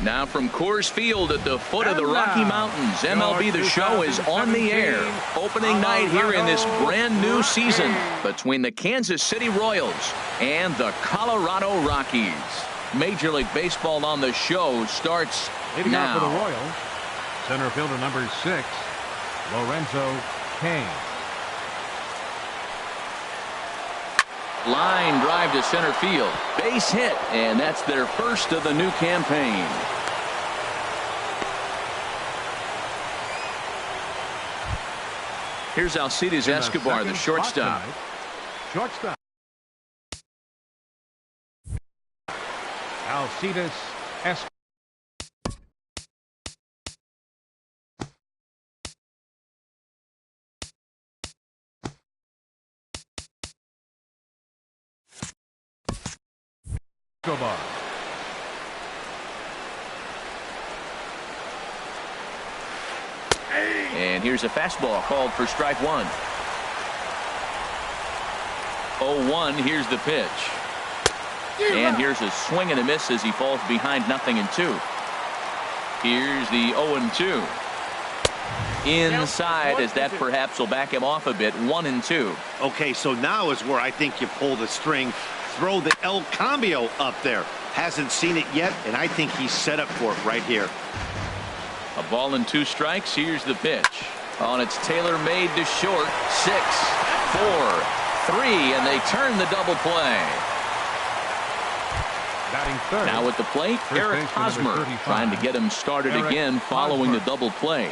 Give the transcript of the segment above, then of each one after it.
Now from Coors Field at the foot of the Rocky Mountains, MLB The Show is on the air. Opening night here in this brand new season between the Kansas City Royals and the Colorado Rockies. Major League Baseball on the Show starts now. For the Royals, center fielder number 6, Lorenzo Cain. Line drive to center field. Base hit, and that's their first of the new campaign. Here's Alcides Escobar, the shortstop. Alcides Escobar. And here's a fastball called for strike one. 0-1, here's the pitch. And here's a swing and a miss as he falls behind 0-2. Here's the 0-2. Inside, as that perhaps will back him off a bit. 1-2. Okay, so now is where I think you pull the string. Throw the El Cambio up there. Hasn't seen it yet, and I think he's set up for it right here. A ball and 2 strikes. Here's the pitch. On its tailor-made to short. 6, 4, 3, and they turn the double play. Batting third. Now at the plate, Eric Hosmer trying to get him started again following the double play.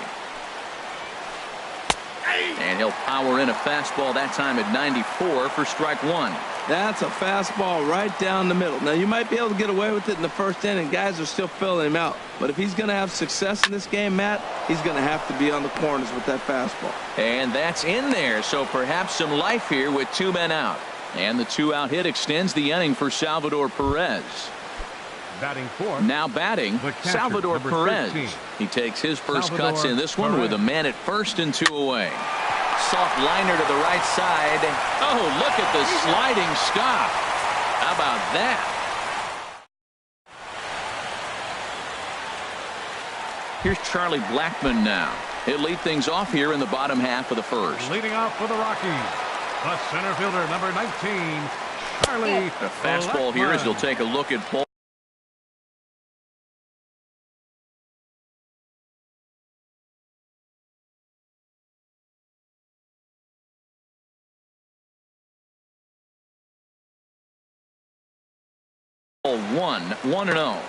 And he'll power in a fastball that time at 94 for strike one. That's a fastball right down the middle. Now, you might be able to get away with it in the first inning. Guys are still filling him out. But if he's going to have success in this game, Matt, he's going to have to be on the corners with that fastball. And that's in there, so perhaps some life here with 2 men out. And the 2-out hit extends the inning for Salvador Perez. Batting fourth. Now batting, Salvador Perez. 13. He takes his first cuts in this one with a man at first and 2 away. Soft liner to the right side. Oh, look at the sliding stop. How about that? Here's Charlie Blackmon now. He'll lead things off here in the bottom half of the first. Leading off for the Rockies, the center fielder, number 19, Charlie A fastball Blackmon. here as he'll take a look at Paul. 1-0.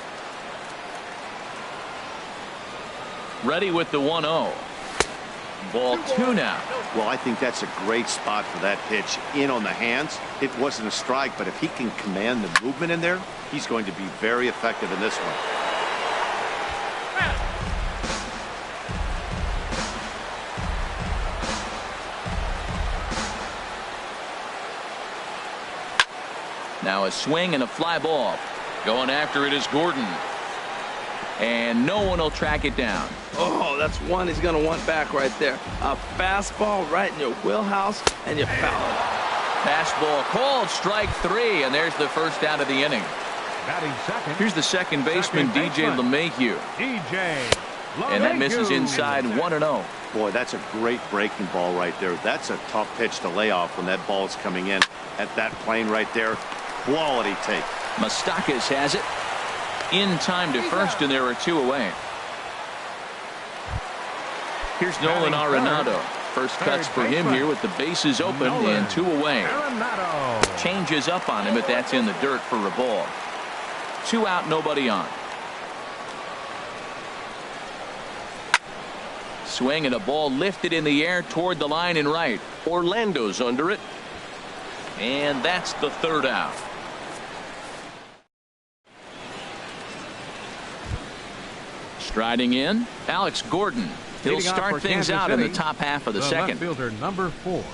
Ready with the 1-0. Ball 2 now. Well, I think that's a great spot for that pitch. In on the hands. It wasn't a strike, but if he can command the movement in there, he's going to be very effective in this one. Now a swing and a fly ball. Going after it is Gordon. And no one will track it down. Oh, that's one he's going to want back right there. A fastball right in your wheelhouse, and you foul it. Fastball called, strike 3, and there's the first out of the inning. Batting second. Here's the second baseman, DJ LeMahieu. And that misses inside 1-0. Boy, that's a great breaking ball right there. That's a tough pitch to lay off when that ball is coming in at that plane right there. Quality take. Moustakas has it. In time to first, and there are 2 away. Here's Nolan Arenado. First cuts for him here with the bases open and 2 away. Changes up on him, but that's in the dirt for a ball. 2 out, nobody on. Swing and a ball lifted in the air toward the line and right. Orlando's under it. And that's the 3rd out. Striding in, Alex Gordon. He'll start things out in the top half of the second. Left fielder number 4,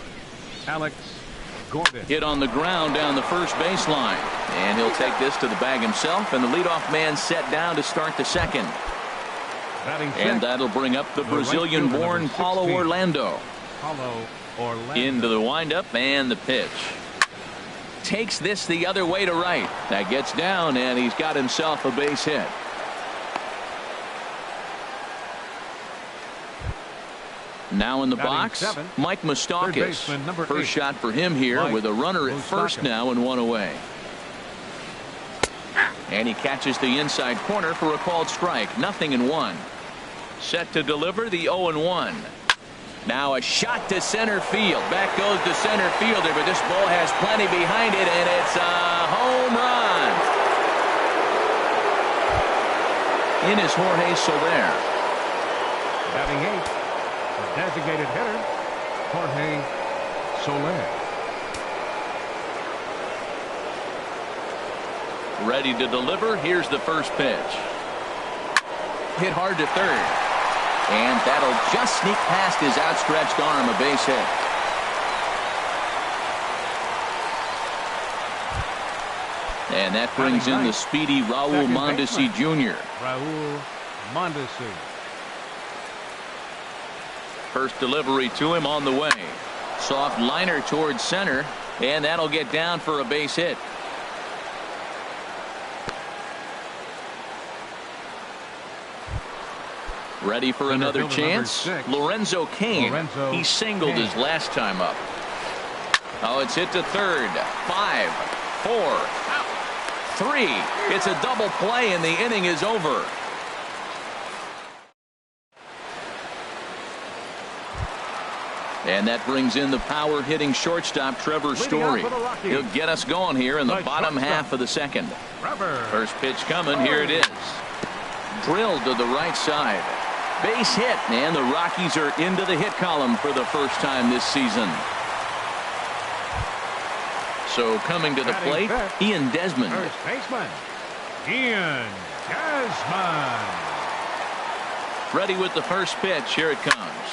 Alex Gordon. Hit on the ground down the first baseline. And he'll take this to the bag himself, and the leadoff man set down to start the second. And that'll bring up the Brazilian-born Paulo Orlando. Into the windup and the pitch. Takes this the other way to right. That gets down, and he's got himself a base hit. Now in the Batting box, seven, Mike Moustakas. baseman, number 8. First shot for him here Mike with a runner at first Moustakas. now and 1 away. And he catches the inside corner for a called strike. 0-1. Set to deliver the 0-1. Now a shot to center field. Back goes the center fielder, but this ball has plenty behind it, and it's a home run. In is Jorge Soler. Batting 8, the designated hitter, Jorge Soler. Ready to deliver. Here's the first pitch. Hit hard to third. And that'll just sneak past his outstretched arm, a base hit. And that brings in the speedy Raul Mondesi Jr. Raul Mondesi. First delivery to him on the way. Soft liner towards center, and that'll get down for a base hit. Ready for another chance. Lorenzo Cain. He singled his last time up. Oh, it's hit to third. 5, 4, 3. It's a double play, and the inning is over. And that brings in the power hitting shortstop Trevor Story. He'll get us going here in the bottom half of the second. First pitch coming. Here it is. Drilled to the right side. Base hit, and the Rockies are into the hit column for the first time this season. So coming to the plate, Ian Desmond. First baseman, Ian Desmond. Ready with the first pitch. Here it comes.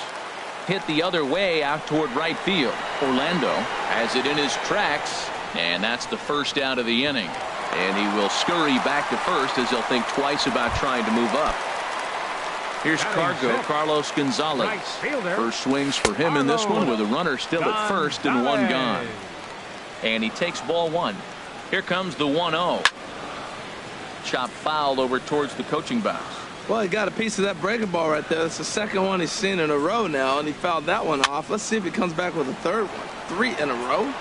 Hit the other way out toward right field. Orlando has it in his tracks, and that's the first out of the inning. And he will scurry back to first as he'll think twice about trying to move up. Here's Carlos Gonzalez. First swings for him in this one with a runner still at first and 1 gone. And he takes ball 1. Here comes the 1-0. Chop foul over towards the coaching box. Well, he got a piece of that breaking ball right there. That's the second one he's seen in a row now, and he fouled that one off. Let's see if he comes back with a third one. 3 in a row.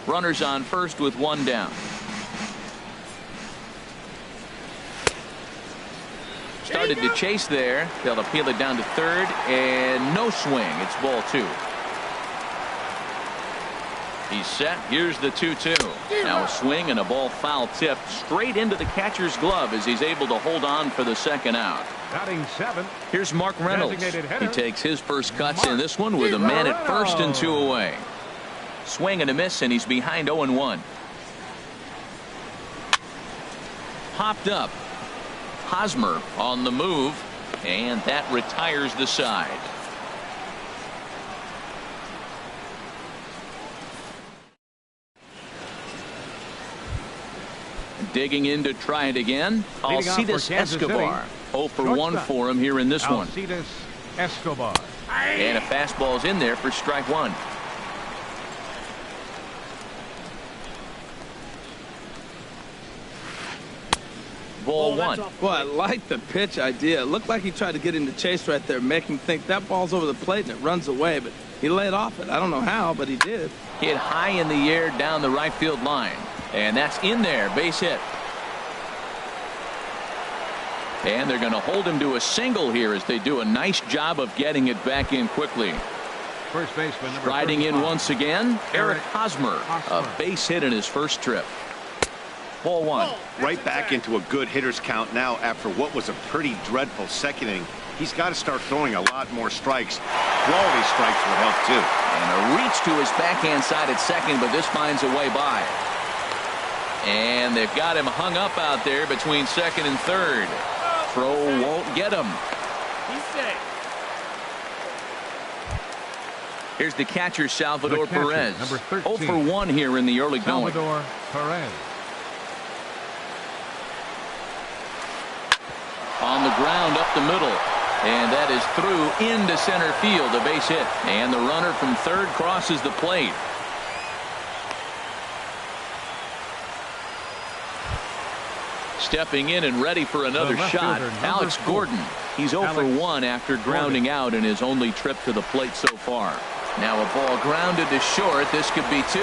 Runners on first with 1 down. Started to chase there. They'll appeal it down to third, and no swing. It's ball 2. He's set. Here's the 2-2. Now a swing and a ball foul tipped straight into the catcher's glove as he's able to hold on for the second out. Batting 7. Here's Mark Reynolds. He takes his first cuts in this one with a man at first and 2 away. Swing and a miss, and he's behind 0-1. Popped up. Hosmer on the move, and that retires the side. Digging in to try it again. Alcides Escobar. 0 for 1 for him here in this one. Alcides Escobar. And a fastball's in there for strike 1. Ball 1. Boy, I like the pitch idea. It looked like he tried to get him to chase right there, make him think that ball's over the plate and it runs away, but he laid off it. I don't know how, but he did. Hit high in the air down the right field line. And that's in there. Base hit. And they're going to hold him to a single here as they do a nice job of getting it back in quickly. First baseman, riding in once again, Eric Hosmer. A base hit in his first trip. Ball 1. Right back into a good hitter's count now after what was a pretty dreadful second inning. He's got to start throwing a lot more strikes. Quality strikes would help too. And a reach to his backhand side at second, but this finds a way by. And they've got him hung up out there between second and third. Throw won't get him. He's safe. Here's the catcher, Salvador Perez. Number 13. 0 for 1 here in the early going. Salvador Perez. On the ground up the middle. And that is through into center field. A base hit. And the runner from third crosses the plate. stepping in and ready for another shot. Alex Gordon. He's 0 for 1 after grounding out in his only trip to the plate so far. Now a ball grounded to short. This could be 2.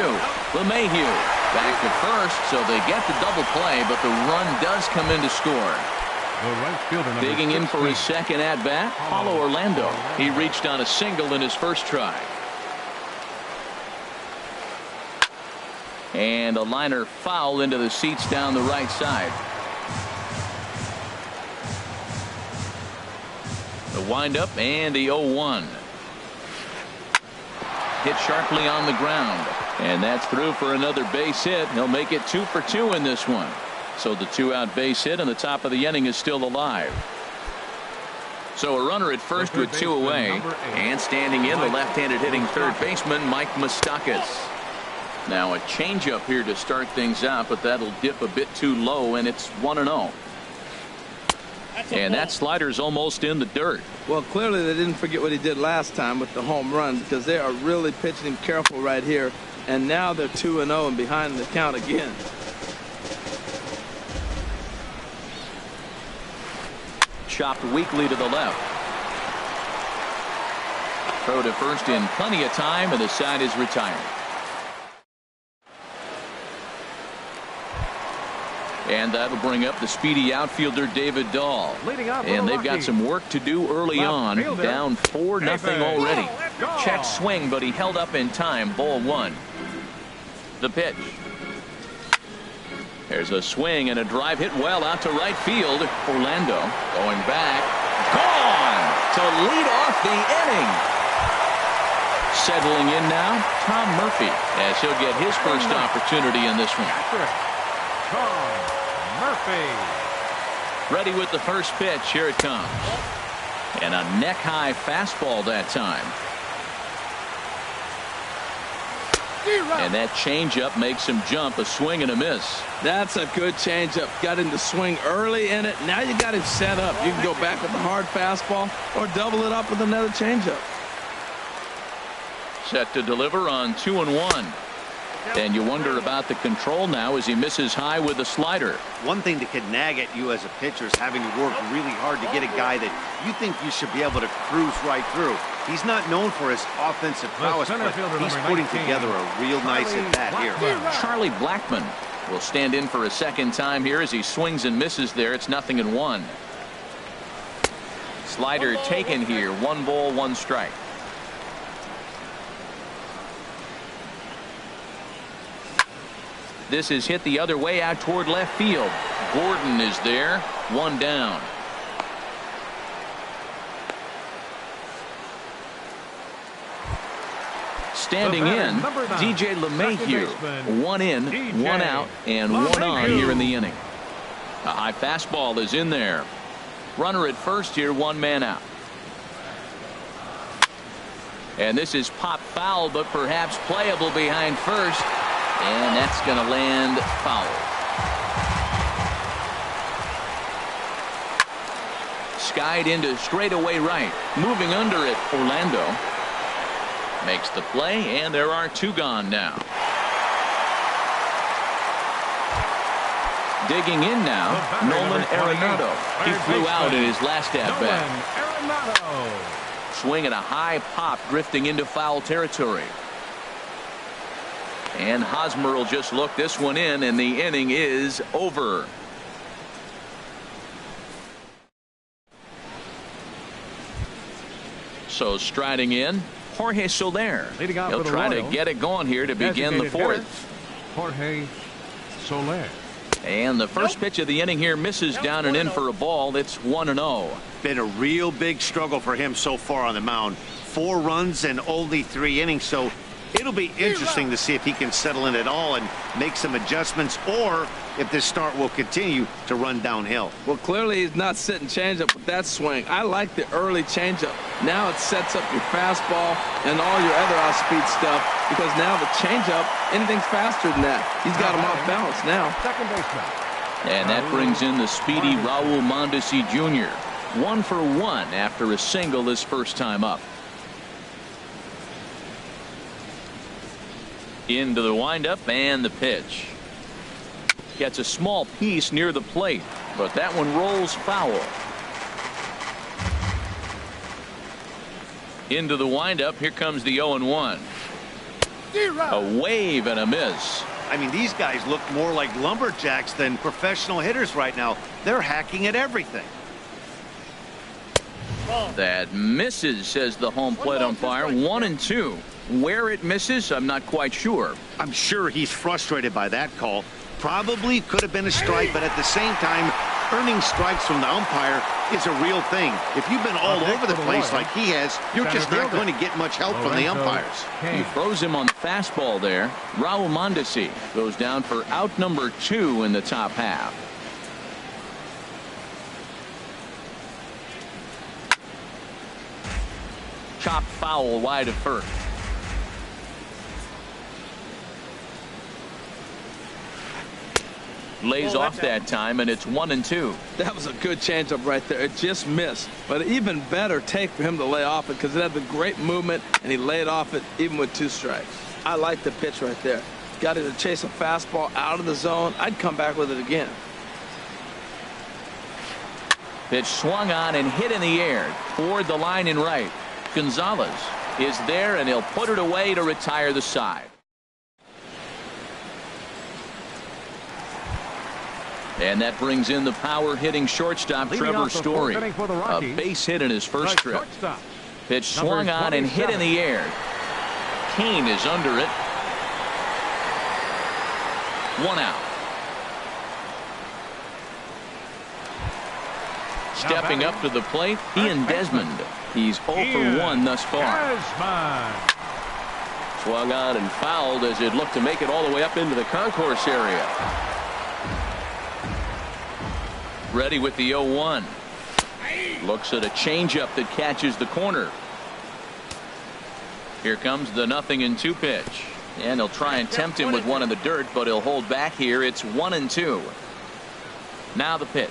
LeMahieu back to first, so they get the double play, but the run does come in to score. Digging in for his second at-bat, Paulo Orlando. He reached on a single in his first try. And a liner foul into the seats down the right side. The windup and the 0-1. Hit sharply on the ground. And that's through for another base hit. He'll make it 2 for 2 in this one. So the 2-out base hit and the top of the inning is still alive. So a runner at first with 2 away. And standing in, the left-handed hitting third baseman, Mike Moustakas. Now a changeup here to start things out, but that'll dip a bit too low, and it's 1-0. And that slider's almost in the dirt. Well, clearly they didn't forget what he did last time with the home run, because they are really pitching him careful right here. And now they're 2-0 and behind the count again. Chopped weakly to the left. Throw to first in plenty of time, and the side is retired. And that'll bring up the speedy outfielder David Dahl. And they've got some work to do early on. Down 4-0 already. Check swing, but he held up in time. Ball 1. The pitch. There's a swing and a drive hit well out to right field. Orlando going back. Gone to lead off the inning. Settling in now, Tom Murphy, as he'll get his first opportunity in this one. Murphy. Ready with the first pitch. Here it comes. And a neck-high fastball that time. And that changeup makes him jump. A swing and a miss. That's a good changeup. Got him to swing early in it. Now you got him set up. You can go back with a hard fastball or double it up with another changeup. Set to deliver on 2-1. And you wonder about the control now as he misses high with a slider. One thing that can nag at you as a pitcher is having to work really hard to get a guy that you think you should be able to cruise right through. He's not known for his offensive prowess, but he's putting together a real nice at-bat here. Charlie Blackmon will stand in for a second time here as he swings and misses there. It's 0-1. Slider taken here. 1 ball, 1 strike. This is hit the other way out toward left field. Gordon is there. 1 down. Standing in, DJ LeMahieu. 1 in, 1 out, and 1 on here in the inning. A high fastball is in there. Runner at first here, 1 man out. And this is pop foul, but perhaps playable behind first. And that's going to land foul. Skied into straightaway right. Moving under it, Orlando makes the play, and there are 2 gone now. Digging in now, Nolan Arenado. He flew out in his last at-bat. Swing and a high pop drifting into foul territory. And Hosmer will just look this one in, and the inning is over. So striding in, Jorge Soler. He'll try to get it going here to begin the 4th. Jorge Soler. And the first pitch of the inning here misses down and in for a ball. It's 1-0. Been a real big struggle for him so far on the mound. 4 runs and only 3 innings, so it'll be interesting to see if he can settle in at all and make some adjustments, or if this start will continue to run downhill. Well, clearly he's not sitting changeup with that swing. I like the early changeup. Now it sets up your fastball and all your other off-speed stuff, because now the changeup, anything's faster than that. He's got him off balance now. Second baseman. And that brings in the speedy Raul Mondesi Jr. 1 for 1 after a single his first time up. Into the windup and the pitch. Gets a small piece near the plate. but that one rolls foul. Into the windup. Here comes the 0-1. A wave and a miss. I mean, these guys look more like lumberjacks than professional hitters right now. They're hacking at everything. That misses, says the home plate umpire. 1-2. Where it misses, I'm not quite sure. I'm sure he's frustrated by that call. Probably could have been a strike, but at the same time, earning strikes from the umpire is a real thing. If you've been all over the place like he has, you're just not going to get much help from the umpires. He throws him on the fastball there. Raul Mondesi goes down for out number 2 in the top half. Chopped foul wide of first. Lays off that time, and it's 1-2. That was a good changeup right there. It just missed. But an even better take for him to lay off it because it had the great movement, and he laid off it even with 2 strikes. I like the pitch right there. Got it to chase a fastball out of the zone. I'd come back with it again. Pitch swung on and hit in the air toward the line and right. Gonzalez is there, and he'll put it away to retire the side. And that brings in the power-hitting shortstop, Trevor Story. A base hit in his first trip. Pitch swung on and hit in the air. Kane is under it. 1 out. Stepping up to the plate, Ian Desmond. He's 0 for 1 thus far. Swung on and fouled as it looked to make it all the way up into the concourse area. Ready with the 0-1. Looks at a changeup that catches the corner. Here comes the 0-2 pitch. And he'll try and tempt him with one in the dirt, but he'll hold back here. It's 1-2. Now the pitch.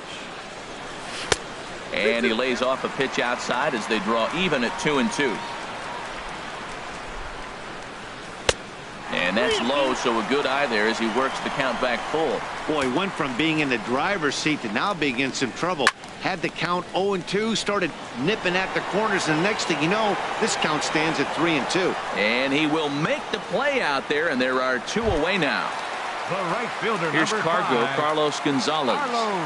And he lays off a pitch outside as they draw even at 2-2. And that's low, so a good eye there as he works the count back full. Boy, went from being in the driver's seat to now being in some trouble. Had the count 0-2, started nipping at the corners, and the next thing you know, this count stands at 3-2. And he will make the play out there, and there are 2 away now. The right fielder, here's Cargo, Carlos Gonzalez.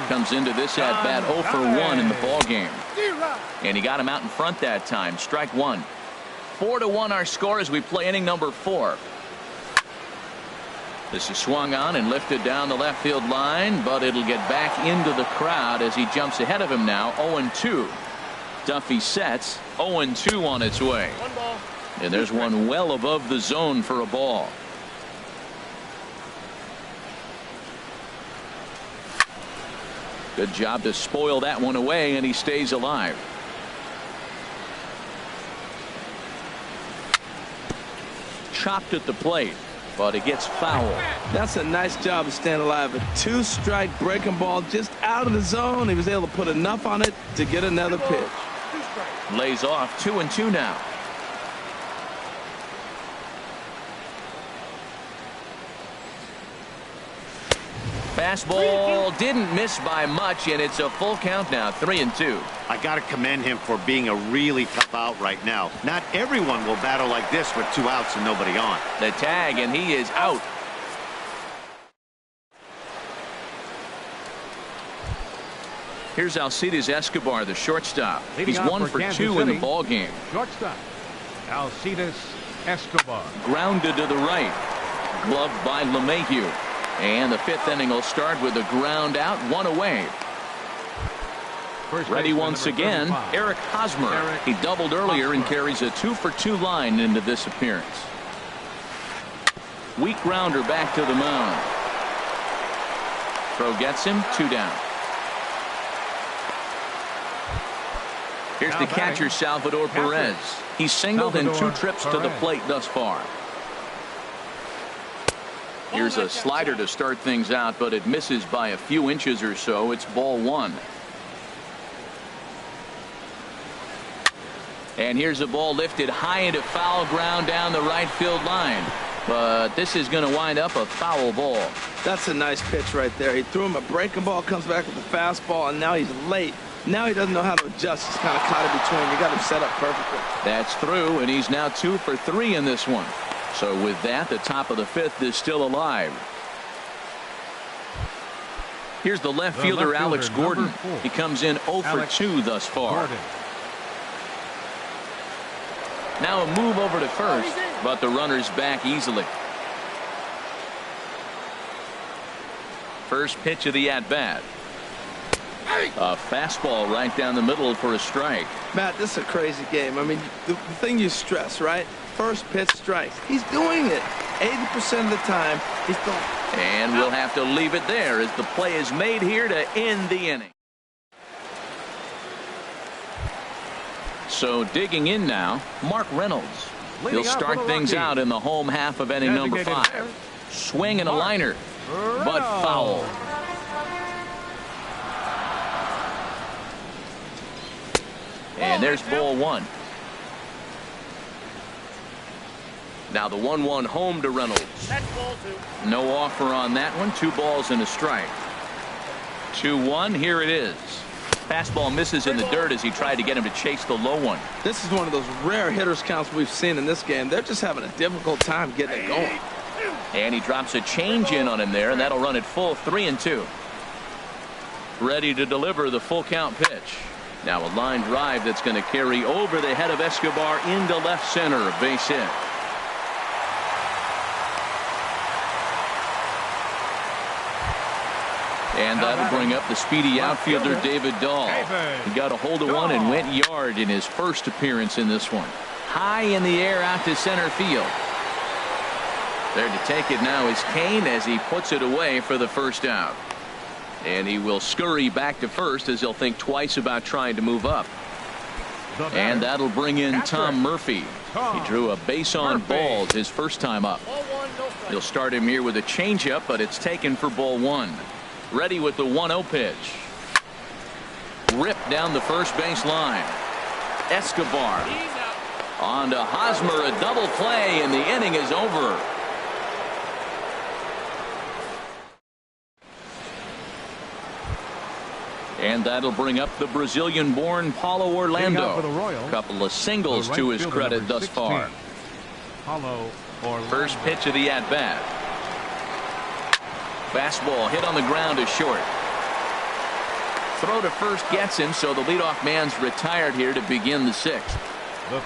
Comes into this at bat 0 for 1 in the ball game. And he got him out in front that time. Strike 1. 4-1 our score as we play inning number 4. This is swung on and lifted down the left field line, but it'll get back into the crowd as he jumps ahead of him now. 0-2. Duffy sets. 0-2 on its way. And there's one well above the zone for a ball. Good job to spoil that one away, and he stays alive. Chopped at the plate, but it gets foul. That's a nice job of staying alive. A 2-strike breaking ball just out of the zone. He was able to put enough on it to get another pitch. Lays off 2-2 now. Fastball didn't miss by much, and it's a full count now. 3-2. I got to commend him for being a really tough out right now. Not everyone will battle like this with 2 outs and nobody on. The tag, and he is out. Here's Alcides Escobar, the shortstop. He's 1 for 2 in the ball game. Shortstop, Alcides Escobar. Grounded to the right. Gloved by LeMahieu. And the 5th inning will start with a ground out, 1 away. Ready once again, Eric Hosmer. He doubled earlier and carries a 2 for 2 line into this appearance. Weak grounder back to the mound. Throw gets him, 2 down. Here's the catcher, Salvador Perez. He's singled in 2 trips to the plate thus far. Here's a slider to start things out, but it misses by a few inches or so. It's ball 1. And here's a ball lifted high into foul ground down the right field line. But this is going to wind up a foul ball. That's a nice pitch right there. He threw him a breaking ball, comes back with a fastball, and now he's late. Now he doesn't know how to adjust. He's kind of caught in between. You got him set up perfectly. That's through, and he's now 2 for 3 in this one. So with that, the top of the 5th is still alive. Here's the left fielder, Alex Gordon. He comes in 0 for 2 thus far. Now a move over to first, but the runner's back easily. First pitch of the at-bat. A fastball right down the middle for a strike. Matt, this is a crazy game. I mean, the thing you stress, right? First pitch strikes. He's doing it 80% of the time. He's going. And we'll have to leave it there as the play is made here to end the inning. So digging in now, Mark Reynolds. He'll start things out in the home half of inning number 5. Swing and a liner, but foul. And there's ball 1. Now the 1-1 home to Reynolds. No offer on that one. 2 balls and a strike. 2-1. Here it is. Fastball misses in the dirt as he tried to get him to chase the low one. This is one of those rare hitters counts we've seen in this game. They're just having a difficult time getting it going. And he drops a change in on him there, and that'll run it full 3-2. Ready to deliver the full count pitch. Now a line drive that's going to carry over the head of Escobar into left center. A base hit. And that'll bring up the speedy outfielder David Dahl. He got a hold of one and went yard in his first appearance in this one. High in the air out to center field. There to take it now is Kane as he puts it away for the first out. And he will scurry back to first as he'll think twice about trying to move up. And that'll bring in Tom Murphy. He drew a base on balls his first time up. He'll start him here with a changeup, but it's taken for ball 1. Ready with the 1-0 pitch. Ripped down the first base line. Escobar on to Hosmer, a double play, and the inning is over. And that'll bring up the Brazilian-born Paulo Orlando. A couple of singles to his credit thus far. First pitch of the at-bat. Fastball hit on the ground is short. Throw to first gets him, so the leadoff man's retired here to begin the 6th. The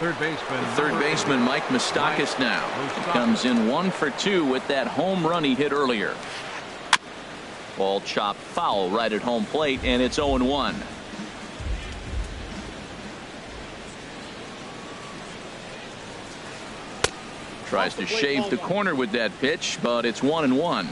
third baseman Mike Moustakas now. He comes in 1 for 2 with that home run he hit earlier. Ball chopped foul right at home plate, and it's 0-1. Tries to shave the corner with that pitch, but it's 1-1.